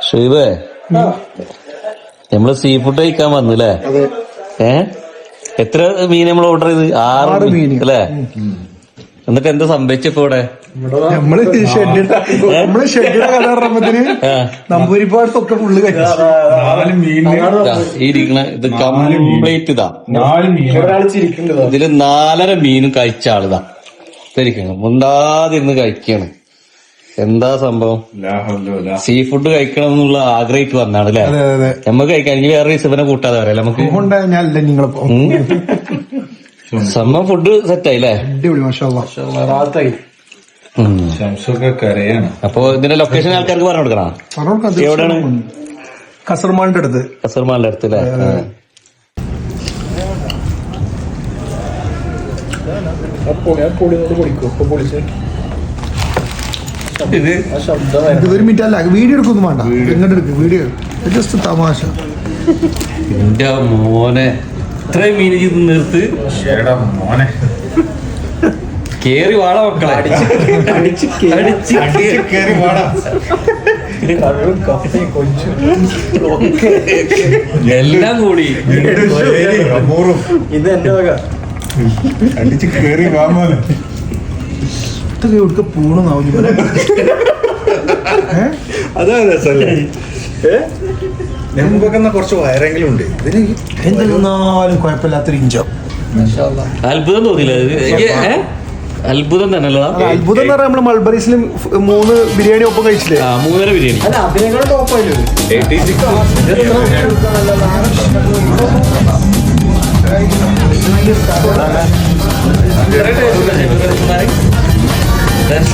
ഷുഹൈബേ, നമ്മള് sea food കഴിക്കാൻ വന്നില്ലേ? എത്ര മീൻ നമ്മൾ ഓർഡർ ചെയ്ത്? 6 മീൻ അല്ലേ? എന്നിട്ട് എന്താ സംഭവിച്ചപ്പോ ഇവിടെ? നമ്മള് ഷെഡിയുടെ കഥ പറഞ്ഞപ്പത്തിന് നമ്പൂരിപ്പാടത്തൊക്കെ ഫുള്ള് ഇരിക്കണ ഇത് കംപ്ലീറ്റ് ഇതാ. ഇതില് 4.5 മീനും കഴിച്ച ആളിതാ ശരിക്കും മുണ്ടാതിരുന്ന് കഴിക്കാണ്. എന്താ സംഭവം? സീ ഫുഡ് കഴിക്കണം എന്നുള്ള ആഗ്രഹിച്ച് വന്നാണ് അല്ലേ? നമുക്ക് കഴിക്കാൻ ഇനി വേറെ ഇവനെ കൂട്ടാതെ പറയാം നമുക്ക്. സംഭവം ഫുഡ് സെറ്റായില്ലേ? അപ്പൊ ഇതിന്റെ ലൊക്കേഷൻ ആൾക്കാർക്ക് പറഞ്ഞു കൊടുക്കണം. എവിടെയാണ്? കസർമാളിന്റെ അടുത്ത്. കസർമാളിന്റെ അടുത്ത് അല്ലേ? ഒരു മിനിറ്റ് അല്ല, വീഡിയോ എടുക്കൊന്നും വേണ്ട, ഇങ്ങോട്ട് എടുക്കും വീഡിയോ, ജസ്റ്റ് തമാശ. എന്റെ മോനെ ഇത്രയും മീൻ ചെയ്ത് നിർത്ത് മോനെ. കേറി വാട മക്കളെ, എല്ലാം കൂടി ഇത് എന്റെ വക അടിച്ച് കേറി വാമോനെ. ഇതൊക്കെ പൂണെന്നാവും. അതാ രസല്ലേ? നമുക്കൊക്കെ കുറച്ച് വയറെങ്കിലും ഉണ്ട്. ഇതിന് എന്തെന്നാലും കുഴപ്പമില്ലാത്തൊരു ഇഞ്ചോ. അത്ഭുതം തോന്നില്ല? അത്ഭുതം തന്നെയല്ലോ. അത്ഭുതം എന്ന് പറഞ്ഞാൽ നമ്മള് മൾബറീസിലും 3 ബിരിയാണി ഒപ്പം കഴിച്ചില്ലേ? 3.5 ബിരിയാണി. അല്ല, അതിനേക്കാൾ ടോപ്പായില്ലേ? That's